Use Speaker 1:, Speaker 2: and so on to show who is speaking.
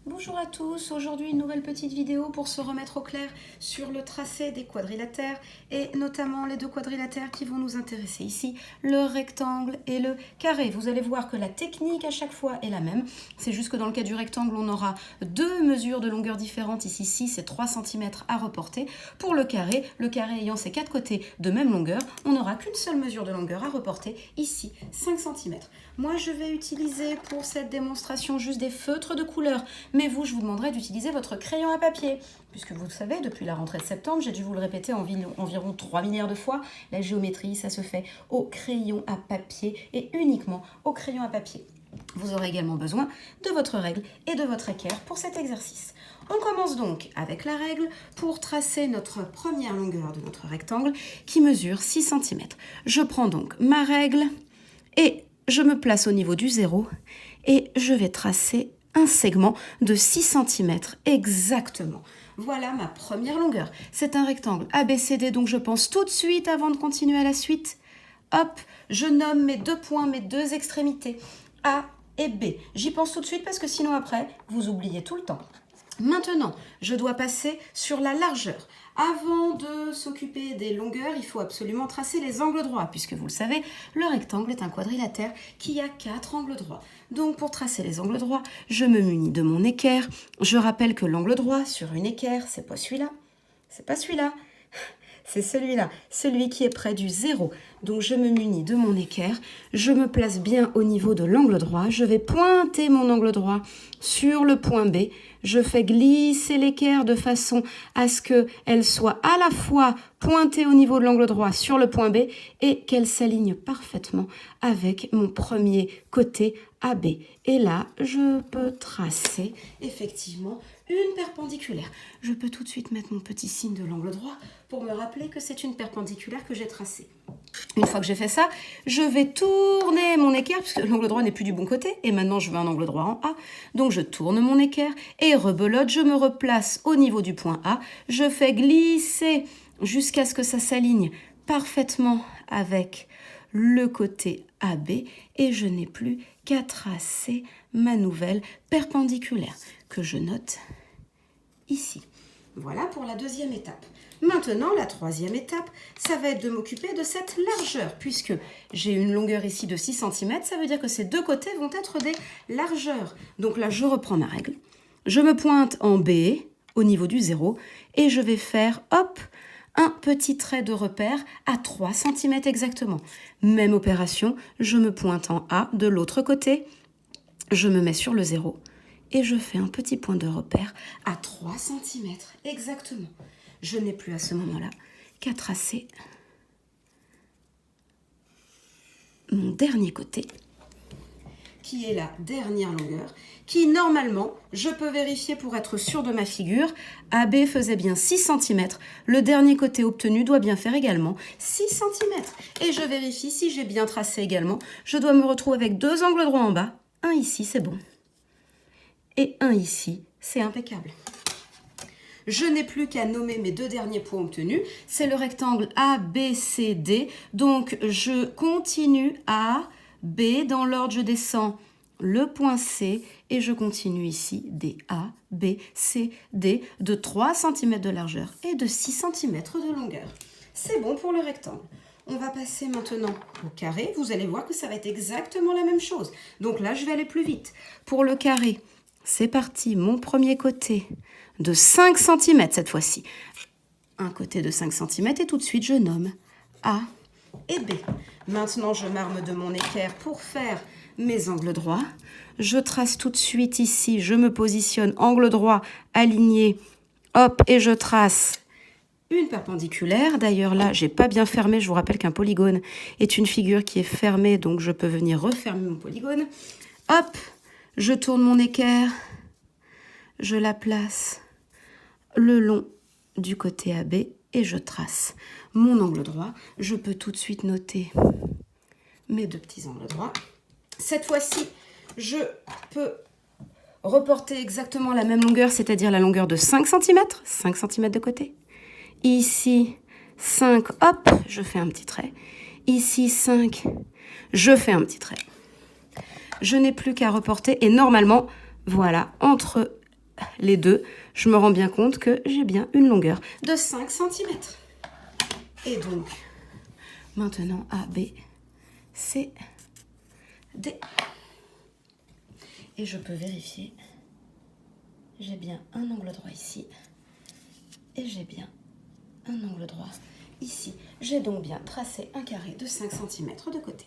Speaker 1: Bonjour à tous, aujourd'hui une nouvelle petite vidéo pour se remettre au clair sur le tracé des quadrilatères et notamment les deux quadrilatères qui vont nous intéresser ici, le rectangle et le carré. Vous allez voir que la technique à chaque fois est la même, c'est juste que dans le cas du rectangle on aura deux mesures de longueur différentes, ici 6 et 3 cm à reporter. Pour le carré ayant ses quatre côtés de même longueur, on n'aura qu'une seule mesure de longueur à reporter, ici 5 cm. Moi je vais utiliser pour cette démonstration juste des feutres de couleur. Mais vous, je vous demanderai d'utiliser votre crayon à papier. Puisque vous le savez, depuis la rentrée de septembre, j'ai dû vous le répéter environ 3 milliards de fois, la géométrie, ça se fait au crayon à papier et uniquement au crayon à papier. Vous aurez également besoin de votre règle et de votre équerre pour cet exercice. On commence donc avec la règle pour tracer notre première longueur de notre rectangle qui mesure 6 cm. Je prends donc ma règle et je me place au niveau du 0 et je vais tracer un segment de 6 cm exactement. Voilà ma première longueur. C'est un rectangle ABCD, donc je pense tout de suite avant de continuer à la suite. Hop, je nomme mes deux points, mes deux extrémités, A et B. J'y pense tout de suite parce que sinon après, vous oubliez tout le temps. Maintenant, je dois passer sur la largeur. Avant de s'occuper des longueurs, il faut absolument tracer les angles droits, puisque vous le savez, le rectangle est un quadrilatère qui a 4 angles droits. Donc pour tracer les angles droits, je me munis de mon équerre. Je rappelle que l'angle droit sur une équerre, c'est pas celui-là, c'est pas celui-là, c'est celui-là, celui qui est près du 0. Donc je me munis de mon équerre, je me place bien au niveau de l'angle droit, je vais pointer mon angle droit sur le point B, je fais glisser l'équerre de façon à ce qu'elle soit à la fois pointée au niveau de l'angle droit sur le point B et qu'elle s'aligne parfaitement avec mon premier côté AB. Et là, je peux tracer effectivement une perpendiculaire. Je peux tout de suite mettre mon petit signe de l'angle droit pour me rappeler que c'est une perpendiculaire que j'ai tracée. Une fois que j'ai fait ça, je vais tourner mon équerre, puisque l'angle droit n'est plus du bon côté, et maintenant je veux un angle droit en A. Donc je tourne mon équerre et rebelote, je me replace au niveau du point A, je fais glisser jusqu'à ce que ça s'aligne parfaitement avec le côté AB, et je n'ai plus qu'à tracer ma nouvelle perpendiculaire, que je note ici. Voilà pour la deuxième étape. Maintenant, la troisième étape, ça va être de m'occuper de cette largeur, puisque j'ai une longueur ici de 6 cm, ça veut dire que ces deux côtés vont être des largeurs. Donc là, je reprends ma règle. Je me pointe en B, au niveau du 0, et je vais faire, hop, un petit trait de repère à 3 cm exactement. Même opération, je me pointe en A de l'autre côté, je me mets sur le 0, et je fais un petit point de repère à 3 cm exactement. Je n'ai plus à ce moment-là qu'à tracer mon dernier côté, qui est la dernière longueur, qui normalement, je peux vérifier pour être sûr de ma figure, AB faisait bien 6 cm, le dernier côté obtenu doit bien faire également 6 cm. Et je vérifie si j'ai bien tracé également, je dois me retrouver avec deux angles droits en bas, un ici, c'est bon, et un ici, c'est impeccable. Je n'ai plus qu'à nommer mes deux derniers points obtenus. C'est le rectangle ABCD. Donc, je continue A, B. Dans l'ordre, je descends le point C et je continue ici D, A, B, C, D de 3 cm de largeur et de 6 cm de longueur. C'est bon pour le rectangle. On va passer maintenant au carré. Vous allez voir que ça va être exactement la même chose. Donc là, je vais aller plus vite. Pour le carré, c'est parti. Mon premier côté de 5 cm cette fois-ci. Un côté de 5 cm et tout de suite je nomme A et B. Maintenant je m'arme de mon équerre pour faire mes angles droits. Je trace tout de suite ici, je me positionne angle droit aligné, hop, et je trace une perpendiculaire. D'ailleurs là, j'ai pas bien fermé, je vous rappelle qu'un polygone est une figure qui est fermée, donc je peux venir refermer mon polygone. Hop, je tourne mon équerre, je la place le long du côté AB et je trace mon angle droit. Je peux tout de suite noter mes deux petits angles droits. Cette fois-ci, je peux reporter exactement la même longueur, c'est-à-dire la longueur de 5 cm de côté. Ici, 5, hop, je fais un petit trait. Ici, 5, je fais un petit trait. Je n'ai plus qu'à reporter et normalement, voilà, entre les deux, je me rends bien compte que j'ai bien une longueur de 5 cm. Et donc, maintenant A, B, C, D. Et je peux vérifier. J'ai bien un angle droit ici. Et j'ai bien un angle droit ici. J'ai donc bien tracé un carré de 5 cm de côté.